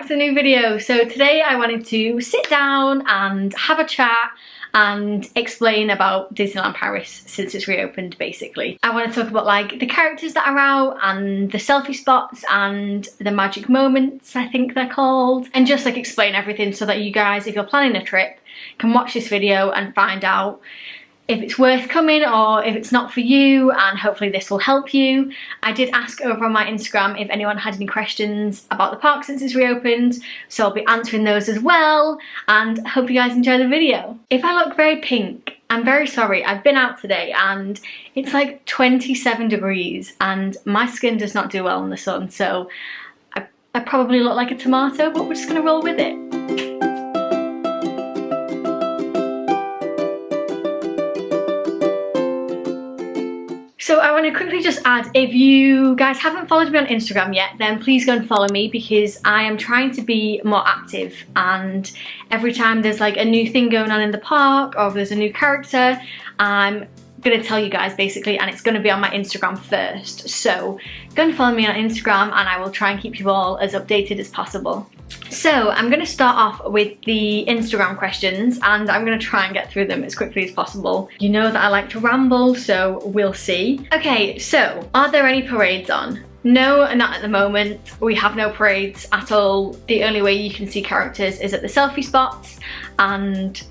to the new video. So today I wanted to sit down and have a chat and explain about Disneyland Paris since it's reopened. Basically, I want to talk about like the characters that are out and the selfie spots and the magic moments, I think they're called, and just like explain everything so that you guys, if you're planning a trip, can watch this video and find out if it's worth coming or if it's not for you, and hopefully this will help you. I did ask over on my Instagram if anyone had any questions about the park since it's reopened, so I'll be answering those as well, and hope you guys enjoy the video. If I look very pink, I'm very sorry. I've been out today and it's like 27 degrees and my skin does not do well in the sun, so I probably look like a tomato, but we're just gonna roll with it. So I want to quickly just add, if you guys haven't followed me on Instagram yet, then please go and follow me, because I am trying to be more active, and every time there's like a new thing going on in the park or if there's a new character, I'm gonna tell you guys basically, and it's gonna be on my Instagram first. So go and follow me on Instagram and I will try and keep you all as updated as possible. So I'm going to start off with the Instagram questions and I'm going to try and get through them as quickly as possible. You know that I like to ramble, so we'll see. Okay, so are there any parades on? No, not at the moment. We have no parades at all. The only way you can see characters is at the selfie spots, and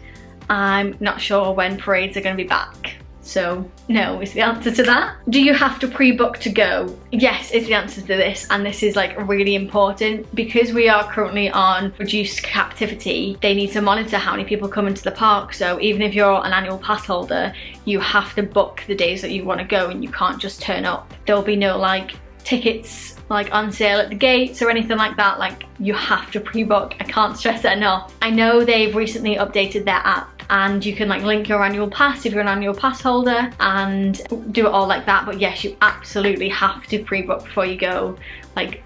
I'm not sure when parades are going to be back. So no is the answer to that. Do you have to pre-book to go? Yes is the answer to this, and this is like really important because we are currently on reduced capacity. They need to monitor how many people come into the park, so even if you're an annual pass holder, you have to book the days that you want to go and you can't just turn up. There'll be no like tickets like on sale at the gates or anything like that. Like, you have to pre-book. I can't stress it enough. I know they've recently updated their app and you can like link your annual pass if you're an annual pass holder and do it all like that, but yes, you absolutely have to pre-book before you go. Like,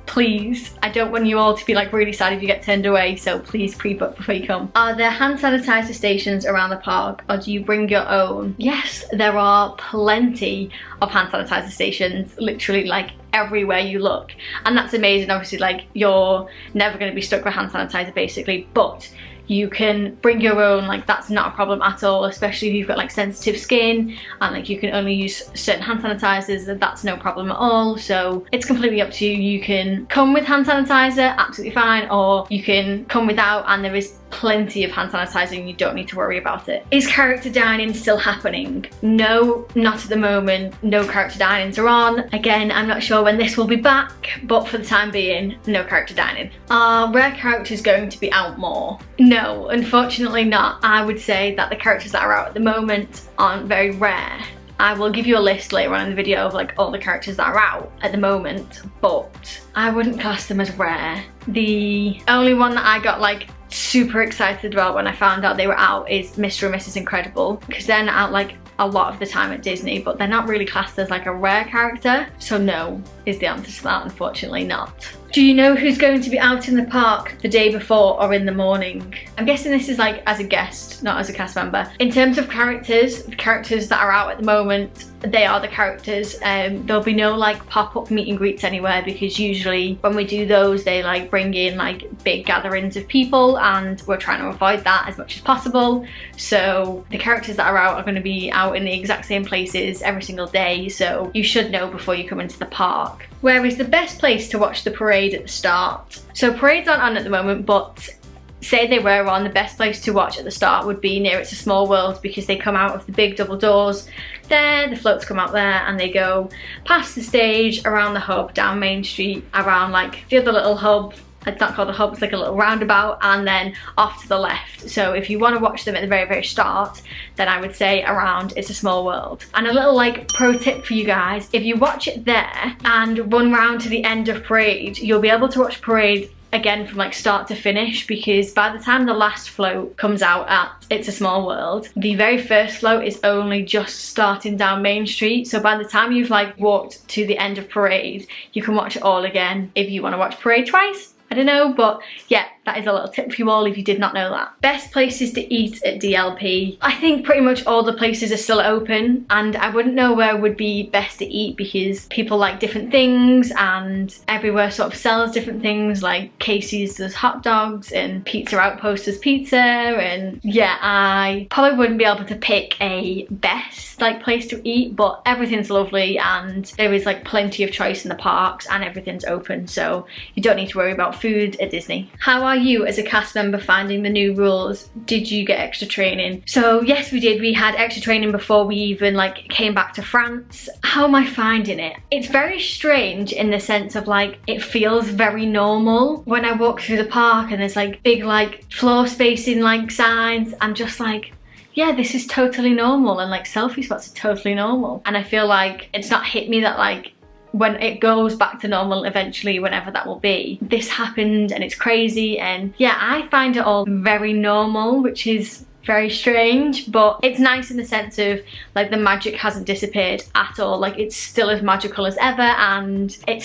please, I don't want you all to be like really sad if you get turned away, so please pre-book before you come. Are there hand sanitizer stations around the park or do you bring your own? Yes, there are plenty of hand sanitizer stations, literally like everywhere you look, and that's amazing. Obviously, like, you're never going to be stuck with hand sanitizer basically, but you can bring your own. Like, that's not a problem at all, especially if you've got like sensitive skin and like you can only use certain hand sanitizers. That's no problem at all, so it's completely up to you. You can come with hand sanitizer, absolutely fine, or you can come without, and there is plenty of hand sanitizer and you don't need to worry about it. Is character dining still happening? No, not at the moment. No character dinings are on. Again, I'm not sure when this will be back, but for the time being, no character dining. Are rare characters going to be out more? No, unfortunately not. I would say that the characters that are out at the moment aren't very rare. I will give you a list later on in the video of like all the characters that are out at the moment, but I wouldn't class them as rare. The only one that I got like super excited about when I found out they were out is Mr. and Mrs. Incredible, because they're not out like a lot of the time at Disney, but they're not really classed as like a rare character, so no is the answer to that, unfortunately not. Do you know who's going to be out in the park the day before or in the morning? I'm guessing this is like as a guest, not as a cast member. In terms of characters, the characters that are out at the moment, they are the characters. There'll be no like pop-up meet and greets anywhere, because usually when we do those, they like bring in like big gatherings of people, and we're trying to avoid that as much as possible. So the characters that are out are going to be out in the exact same places every single day, so you should know before you come into the park. Where is the best place to watch the parade at the start? So parades aren't on at the moment, but say they were on, the best place to watch at the start would be near It's a Small World, because they come out of the big double doors there, the floats come out there, and they go past the stage, around the hub, down Main Street, around like the other little hub. It's not called a hub, it's like a little roundabout, and then off to the left. So if you want to watch them at the very, very start, then I would say around It's a Small World. And a little like pro tip for you guys, if you watch it there and run round to the end of parade, you'll be able to watch parade again from like start to finish, because by the time the last float comes out at It's a Small World, the very first float is only just starting down Main Street. So by the time you've like walked to the end of parade, you can watch it all again if you want to watch parade twice. I don't know, but yeah, That is a little tip for you all if you did not know that. Best places to eat at DLP. I think pretty much all the places are still open, and I wouldn't know where would be best to eat because people like different things and everywhere sort of sells different things. Like Casey's does hot dogs and Pizza Outpost does pizza, and yeah, I probably wouldn't be able to pick a best like place to eat, but everything's lovely and there is like plenty of choice in the parks and everything's open, so you don't need to worry about food at Disney. How are you as a cast member finding the new rules? Did you get extra training? So yes, we did. We had extra training before we even like came back to France. How am I finding it? It's very strange in the sense of like it feels very normal. When I walk through the park and there's like big like floor spacing like signs, I'm just like, yeah, this is totally normal, and like selfie spots are totally normal. And I feel like it's not hit me that like when it goes back to normal eventually, whenever that will be, this happened and it's crazy. And yeah, I find it all very normal, which is very strange, but it's nice in the sense of like the magic hasn't disappeared at all. Like it's still as magical as ever, and I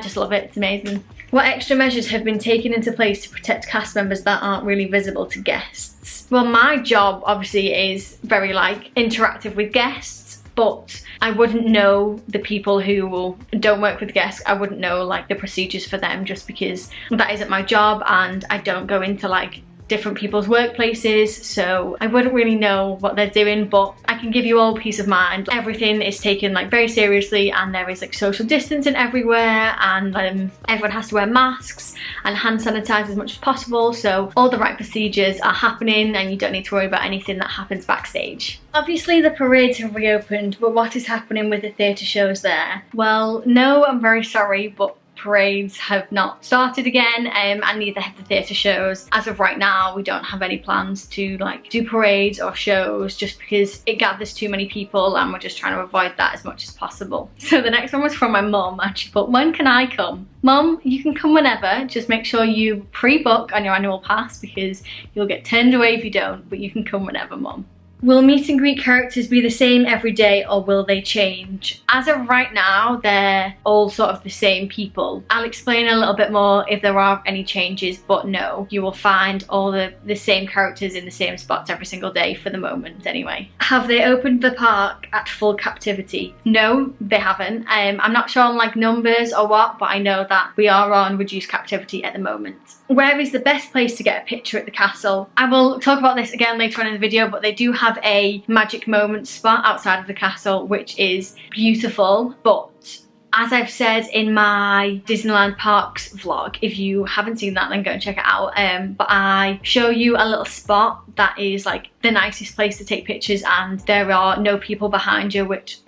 just love it. It's amazing. What extra measures have been taken into place to protect cast members that aren't really visible to guests? Well, my job obviously is very like interactive with guests, but I wouldn't know the people who don't work with guests. I wouldn't know like the procedures for them, just because that isn't my job and I don't go into like different people's workplaces, so I wouldn't really know what they're doing, but I can give you all peace of mind. Everything is taken like very seriously, and there is like social distancing everywhere, and everyone has to wear masks and hand sanitize as much as possible, so all the right procedures are happening and you don't need to worry about anything that happens backstage. Obviously the parades have reopened, but what is happening with the theatre shows there? Well, no, I'm very sorry, but parades have not started again, and neither have the theatre shows. As of right now, we don't have any plans to like do parades or shows, just because it gathers too many people and we're just trying to avoid that as much as possible. So the next one was from my mum, and she put, when can I come? Mum, you can come whenever, just make sure you pre-book on your annual pass because you'll get turned away if you don't, but you can come whenever, Mum. Will meet and greet characters be the same every day, or will they change? As of right now, they're all sort of the same people. I'll explain a little bit more if there are any changes, but no, you will find all the same characters in the same spots every single day for the moment anyway. Have they opened the park at full captivity? No, they haven't. I'm not sure on like numbers or what, but I know that we are on reduced captivity at the moment. Where is the best place to get a picture at the castle? I will talk about this again later on in the video, but they do have a magic moment spot outside of the castle, which is beautiful. But as I've said in my Disneyland Parks vlog, if you haven't seen that, then go and check it out. But I show you a little spot that is like the nicest place to take pictures, and there are no people behind you, which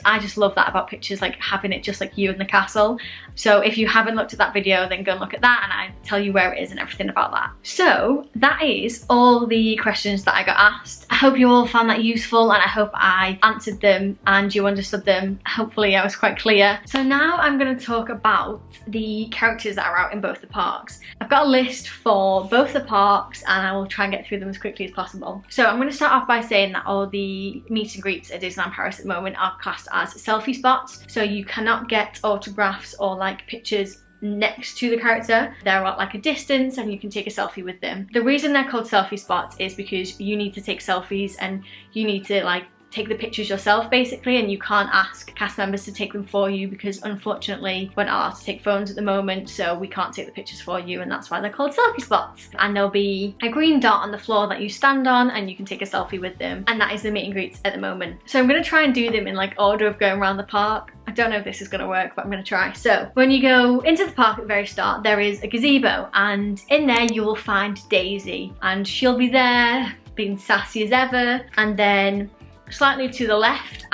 I just love that about pictures, like having it just like you in the castle. So if you haven't looked at that video, then go and look at that and I tell you where it is and everything about that. So that is all the questions that I got asked. I hope you all found that useful, and I hope I answered them and you understood them. Hopefully I was quite clear. So now I'm going to talk about the characters that are out in both the parks. I've got a list for both the parks and I will try and get through them as quickly as possible. So I'm going to start off by saying that all the meet and greets at Disneyland Paris at the moment are classed as selfie spots, so you cannot get autographs or like pictures next to the character. They're at like a distance and you can take a selfie with them. The reason they're called selfie spots is because you need to take selfies and you need to like take the pictures yourself basically, and you can't ask cast members to take them for you because unfortunately we're not allowed to take phones at the moment, so we can't take the pictures for you, and that's why they're called selfie spots. And there'll be a green dot on the floor that you stand on and you can take a selfie with them, and that is the meet and greets at the moment. So I'm going to try and do them in like order of going around the park. I don't know if this is going to work, but I'm going to try. So when you go into the park at the very start, there is a gazebo, and in there you will find Daisy, and she'll be there being sassy as ever. And then slightly to the left,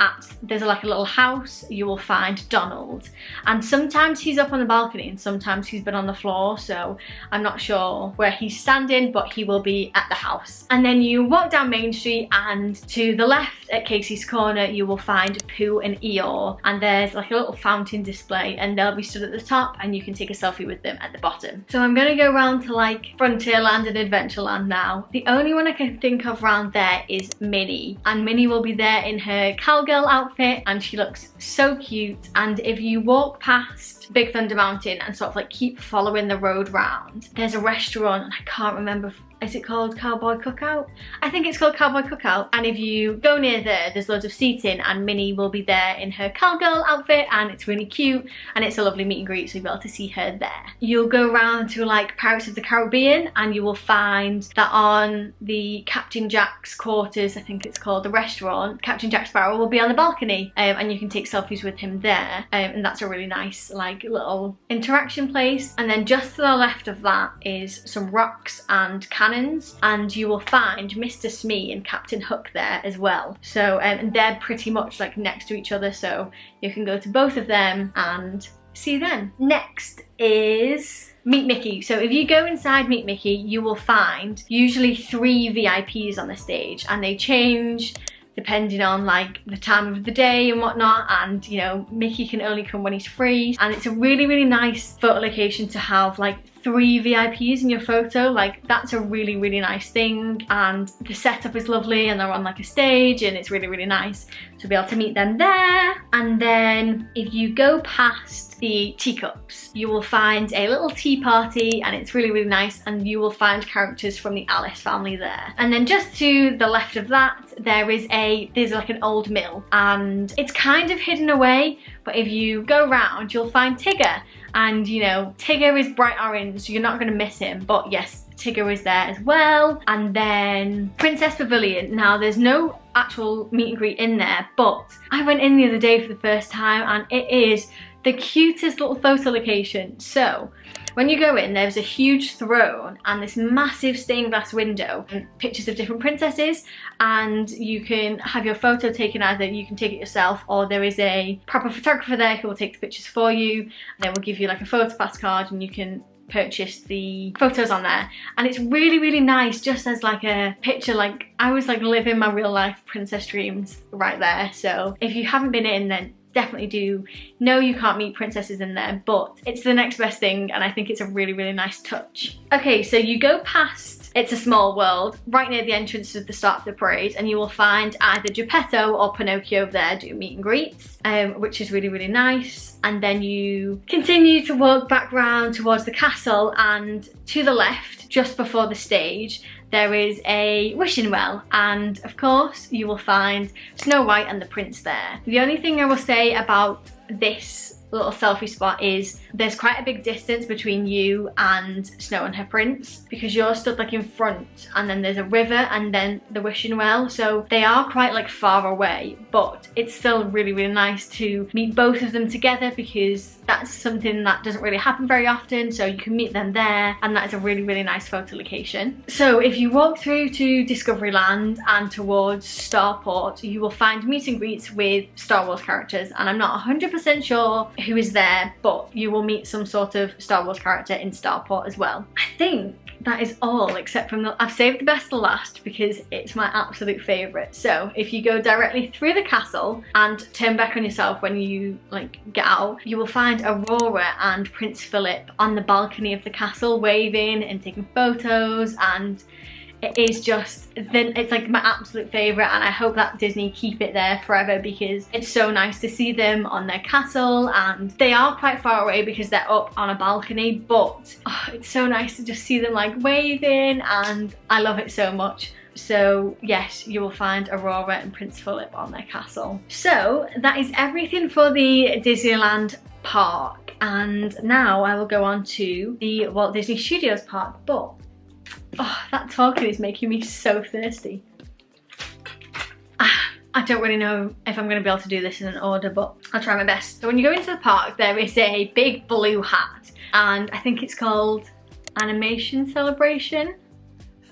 there's like a little house, you will find Donald, and sometimes he's up on the balcony and sometimes he's been on the floor, so I'm not sure where he's standing, but he will be at the house. And then you walk down Main Street, and to the left at Casey's Corner you will find Pooh and Eeyore, and there's like a little fountain display and they'll be stood at the top and you can take a selfie with them at the bottom. So I'm gonna go round to like Frontierland and Adventureland now. The only one I can think of round there is Minnie, and Minnie will be there in her cowgirl outfit and she looks so cute. And if you walk past Big Thunder Mountain and sort of like keep following the road round, there's a restaurant, and I can't remember, is it called Cowboy Cookout? I think it's called Cowboy Cookout. And if you go near there, there's loads of seating and Minnie will be there in her cowgirl outfit and it's really cute and it's a lovely meet and greet, so you'll be able to see her there. You'll go around to like Pirates of the Caribbean and you will find that on the Captain Jack's quarters, I think it's called, the restaurant, Captain Jack Sparrow will be on the balcony and you can take selfies with him there, and that's a really nice like little interaction place. And then just to the left of that is some rocks and cannons, and you will find Mr. Smee and Captain Hook there as well. So and they're pretty much like next to each other, so you can go to both of them and see them. Next is Meet Mickey. So if you go inside Meet Mickey, you will find usually 3 VIPs on the stage, and they change depending on like the time of the day and whatnot, and you know, Mickey can only come when he's free. And it's a really, really nice photo location to have like 3 VIPs in your photo. Like that's a really, really nice thing, and the setup is lovely and they're on like a stage and it's really, really nice to be able to meet them there. And then if you go past the teacups, you will find a little tea party and it's really, really nice, and you will find characters from the Alice family there. And then just to the left of that, there's like an old mill, and it's kind of hidden away, but if you go round you'll find Tigger. And you know, Tigger is bright orange, so you're not going to miss him, but yes, Tigger is there as well. And then Princess Pavilion. Now there's no actual meet and greet in there, but I went in the other day for the first time and it is the cutest little photo location. So when you go in, there's a huge throne and this massive stained glass window and pictures of different princesses, and you can have your photo taken. Either you can take it yourself or there is a proper photographer there who will take the pictures for you, and they will give you like a photo pass card and you can purchase the photos on there. And it's really, really nice just as like a picture. Like I was like living my real life princess dreams right there. So if you haven't been in, then definitely do. No, you can't meet princesses in there, but it's the next best thing, and I think it's a really, really nice touch. Okay, so you go past It's a Small World right near the entrance to the start of the parade, and you will find either Geppetto or Pinocchio there do meet and greets, which is really, really nice. And then you continue to walk back round towards the castle, and to the left, just before the stage, there is a wishing well, and of course you will find Snow White and the Prince there. The only thing I will say about this little selfie spot is there's quite a big distance between you and Snow and her prince, because you're stood like in front and then there's a river and then the wishing well, so they are quite like far away, but it's still really, really nice to meet both of them together, because that's something that doesn't really happen very often, so you can meet them there, and that is a really, really nice photo location. So if you walk through to Discoveryland and towards Starport, you will find meet and greets with Star Wars characters, and I'm not 100% sure who is there, but you will meet some sort of Star Wars character in Starport as well. I think that is all, except from I've saved the best to last because it's my absolute favourite. So if you go directly through the castle and turn back on yourself when you like get out, you will find Aurora and Prince Philip on the balcony of the castle waving and taking photos, and it is just, it's like my absolute favourite, and I hope that Disney keep it there forever because it's so nice to see them on their castle. And they are quite far away because they're up on a balcony, but oh, it's so nice to just see them like waving, and I love it so much. So yes, you will find Aurora and Prince Philip on their castle. So that is everything for the Disneyland Park, and now I will go on to the Walt Disney Studios Park. But oh, that talking is making me so thirsty. I don't really know if I'm going to be able to do this in an order, but I'll try my best. So when you go into the park, there is a big blue hat, and I think it's called Animation Celebration,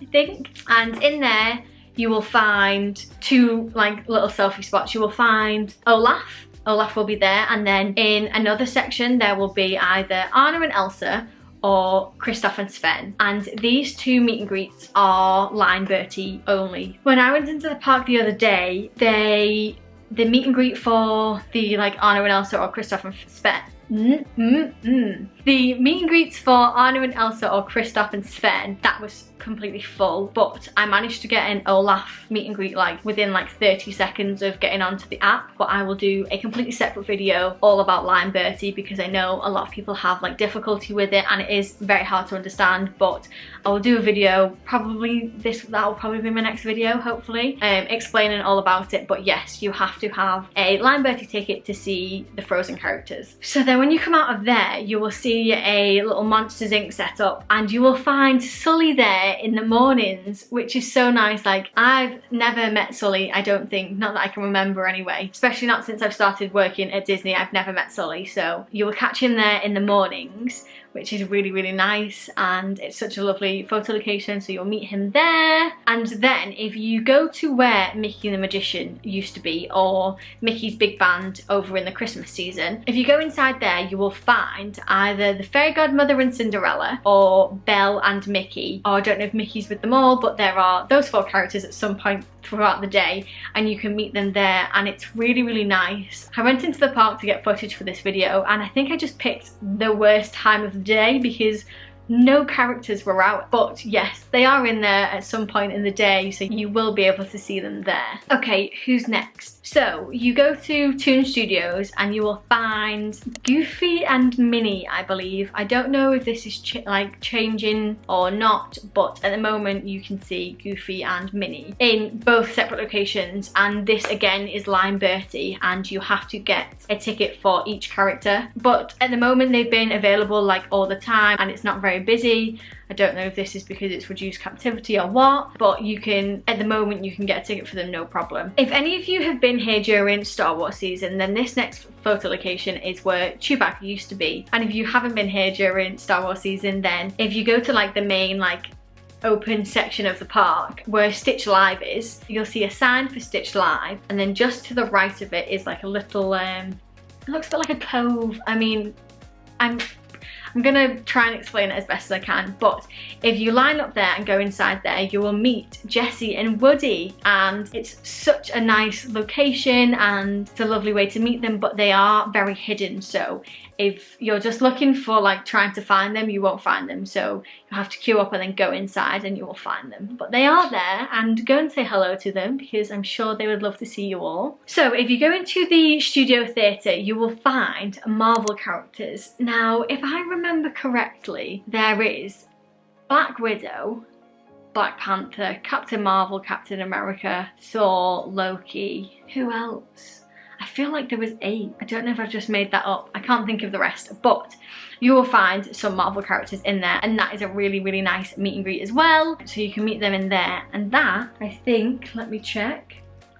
I think. And in there, you will find 2 like little selfie spots. You will find Olaf. Olaf will be there, and then in another section, there will be either Anna and Elsa or Kristoff and Sven, and these 2 meet and greets are Line Bertie only. When I went into the park the other day, the meet and greet for the like Anna and Elsa or Kristoff and Sven The meet and greets for Anna and Elsa or Kristoff and Sven, that was completely full, but I managed to get an Olaf meet and greet like within like 30 seconds of getting onto the app. But I will do a completely separate video all about Lime Bertie because I know a lot of people have like difficulty with it and it is very hard to understand. But I will do a video, probably that will probably be my next video, hopefully, explaining all about it. But yes, you have to have a Lime Bertie ticket to see the Frozen characters. So then when you come out of there, you will see a little Monsters Inc. setup and you will find Sully there in the mornings, which is so nice. Like, I've never met Sully, I don't think, not that I can remember anyway, especially not since I've started working at Disney. I've never met Sully, so you will catch him there in the mornings, which is really, really nice, and it's such a lovely photo location, so you'll meet him there. And then if you go to where Mickey the Magician used to be, or Mickey's Big Band over in the Christmas season, if you go inside there, you will find either the Fairy Godmother and Cinderella, or Belle and Mickey, or I don't know if Mickey's with them all, but there are those 4 characters at some point throughout the day, and you can meet them there, and it's really, really nice. I went into the park to get footage for this video, and I think I just picked the worst time of the day because no characters were out, but yes, they are in there at some point in the day, so you will be able to see them there. Okay, who's next? So you go to Toon Studios and you will find Goofy and Minnie, I believe. I don't know if this is changing or not, but at the moment you can see Goofy and Minnie in both separate locations, and this again is Lime Bertie, and you have to get a ticket for each character. But at the moment they've been available like all the time, and it's not very busy. I don't know if this is because it's reduced captivity or what, but you can, at the moment, you can get a ticket for them, no problem. If any of you have been here during Star Wars season, then this next photo location is where Chewbacca used to be. And if you haven't been here during Star Wars season, then if you go to like the main like open section of the park where Stitch Live is, you'll see a sign for Stitch Live, and then just to the right of it is like a little it looks a bit like a cove. I mean, I'm gonna try and explain it as best as I can, but if you line up there and go inside there, you will meet Jessie and Woody, and it's such a nice location and it's a lovely way to meet them, but they are very hidden, so if you're just looking for like trying to find them, you won't find them, so you'll have to queue up and then go inside and you will find them. But they are there, and go and say hello to them because I'm sure they would love to see you all. So if you go into the Studio Theatre, you will find Marvel characters. Now, if I remember correctly, there is Black Widow, Black Panther, Captain Marvel, Captain America, Thor, Loki. Who else? I feel like there was 8. I don't know if I've just made that up. I can't think of the rest, but you will find some Marvel characters in there, and that is a really, really nice meet and greet as well. So you can meet them in there. And that, I think, let me check.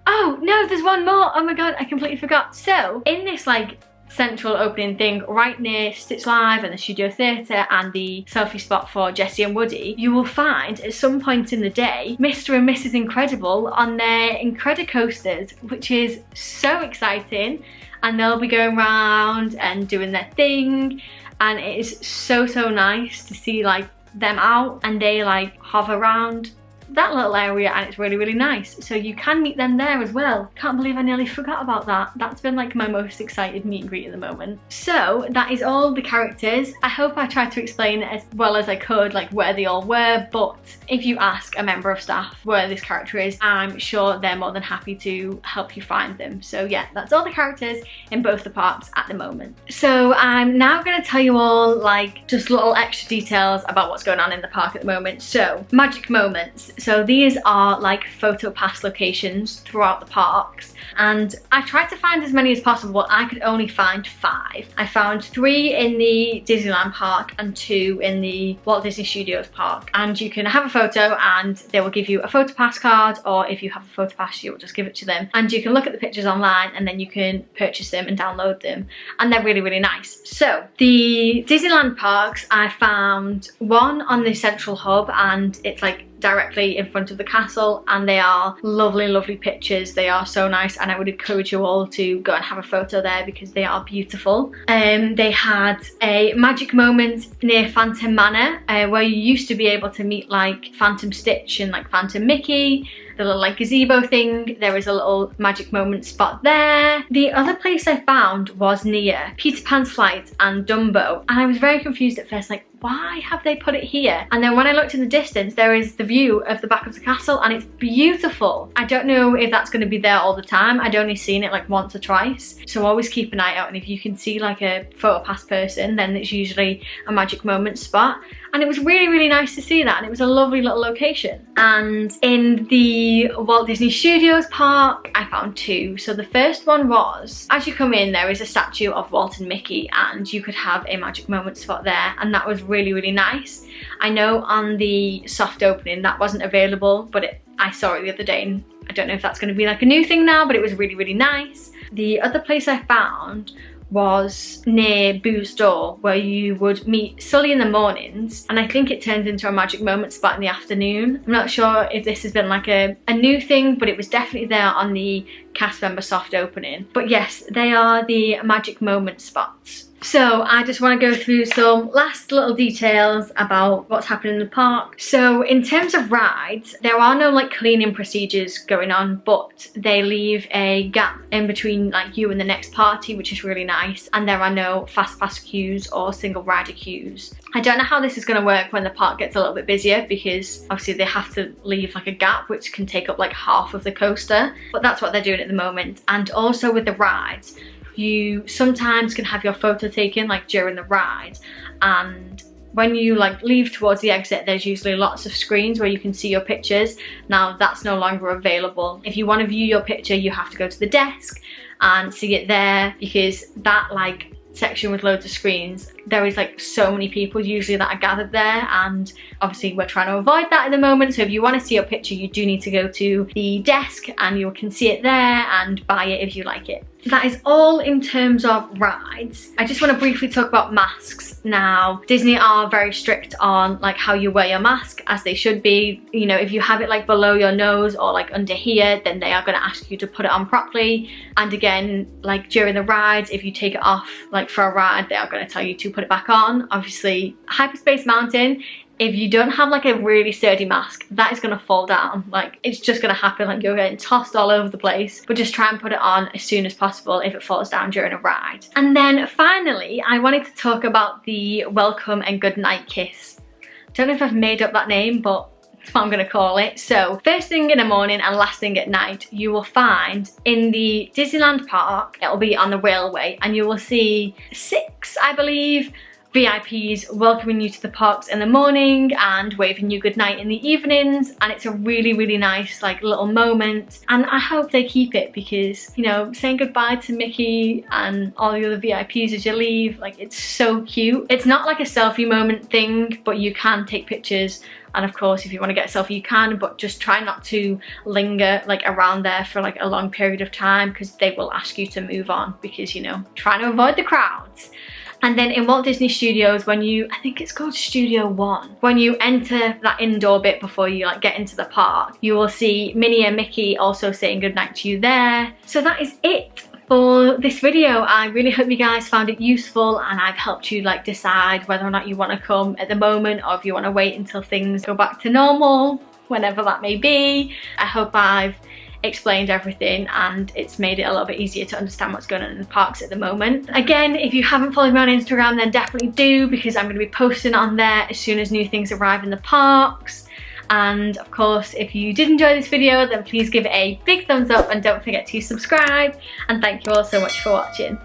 Oh, no, there's one more. Oh my God, I completely forgot. So in this like central opening thing right near Stitch Live and the Studio Theatre and the selfie spot for Jessie and Woody, you will find at some point in the day Mr. and Mrs. Incredible on their Incredicoasters, which is so exciting, and they'll be going around and doing their thing, and it is so, so nice to see like them out, and they like hover around that little area, and it's really, really nice. So you can meet them there as well. Can't believe I nearly forgot about that. That's been like my most excited meet and greet at the moment. So that is all the characters. I hope I tried to explain as well as I could like where they all were, but if you ask a member of staff where this character is, I'm sure they're more than happy to help you find them. So yeah, that's all the characters in both the parks at the moment. So I'm now going to tell you all like just little extra details about what's going on in the park at the moment. So magic moments. So these are like photo pass locations throughout the parks, and I tried to find as many as possible. I could only find 5. I found 3 in the Disneyland Park and 2 in the Walt Disney Studios park, and you can have a photo and they will give you a photo pass card, or if you have a photo pass, you'll just give it to them, and you can look at the pictures online and then you can purchase them and download them, and they're really, really nice. So the Disneyland parks, I found one on the central hub, and it's like directly in front of the castle, and they are lovely, lovely pictures. They are so nice, and I would encourage you all to go and have a photo there because they are beautiful. They had a magic moment near Phantom Manor where you used to be able to meet like Phantom Stitch and like Phantom Mickey, the little like gazebo thing. There is a little magic moment spot there. The other place I found was near Peter Pan's Flight and Dumbo, and I was very confused at first, like, why have they put it here? And then when I looked in the distance, there is the view of the back of the castle, and it's beautiful. I don't know if that's going to be there all the time. I'd only seen it like once or twice, so always keep an eye out, and if you can see like a photo pass person, then it's usually a magic moment spot. And it was really, really nice to see that, and it was a lovely little location. And in the Walt Disney Studios park, I found two. So the first one was, as you come in, there is a statue of Walt and Mickey, and you could have a magic moment spot there, and that was really, really nice. I know on the soft opening that wasn't available, but I saw it the other day, and I don't know if that's going to be like a new thing now, but it was really, really nice. The other place I found was near Boo's door, where you would meet Sully in the mornings, and I think it turned into a magic moment spot in the afternoon. I'm not sure if this has been like a new thing, but it was definitely there on the cast member soft opening. But yes, they are the magic moment spots. So I just want to go through some last little details about what's happening in the park. So in terms of rides, there are no like cleaning procedures going on, but they leave a gap in between like you and the next party, which is really nice. And there are no fast pass queues or single rider queues. I don't know how this is going to work when the park gets a little bit busier, because obviously they have to leave like a gap which can take up like half of the coaster, but that's what they're doing at the moment. And also with the rides, you sometimes can have your photo taken like during the ride, and when you like leave towards the exit, there's usually lots of screens where you can see your pictures. Now that's no longer available. If you want to view your picture, you have to go to the desk and see it there, because that like section with loads of screens, there is like so many people usually that are gathered there, and obviously we're trying to avoid that at the moment. So if you want to see your picture, you do need to go to the desk and you can see it there and buy it if you like it. That is all in terms of rides. I just want to briefly talk about masks. Now, Disney are very strict on like how you wear your mask, as they should be. You know, if you have it like below your nose or like under here, then they are going to ask you to put it on properly. And again, like during the rides, if you take it off like for a ride, they are going to tell you to put it back on. Obviously, Hyperspace Mountain, if you don't have like a really sturdy mask, that is going to fall down. Like, it's just going to happen, like you're getting tossed all over the place. But just try and put it on as soon as possible if it falls down during a ride. And then finally, I wanted to talk about the welcome and goodnight kiss. Don't know if I've made up that name, but that's what I'm going to call it. So first thing in the morning and last thing at night, you will find in the Disneyland Park, it'll be on the railway, and you will see 6, I believe, VIPs welcoming you to the parks in the morning and waving you goodnight in the evenings, and it's a really, really nice like little moment, and I hope they keep it, because, you know, saying goodbye to Mickey and all the other VIPs as you leave, like, it's so cute. It's not like a selfie moment thing, but you can take pictures, and of course if you want to get a selfie you can, but just try not to linger like around there for like a long period of time, because they will ask you to move on, because, you know, trying to avoid the crowds. And then in Walt Disney Studios, when you, I think it's called Studio 1, when you enter that indoor bit before you like get into the park, you will see Minnie and Mickey also saying goodnight to you there. So that is it for this video. I really hope you guys found it useful, and I've helped you like decide whether or not you want to come at the moment, or if you want to wait until things go back to normal, whenever that may be. I hope I've explained everything and it's made it a little bit easier to understand what's going on in the parks at the moment. Again, if you haven't followed me on Instagram, then definitely do, because I'm going to be posting on there as soon as new things arrive in the parks. And of course, if you did enjoy this video, then please give it a big thumbs up and don't forget to subscribe. And thank you all so much for watching.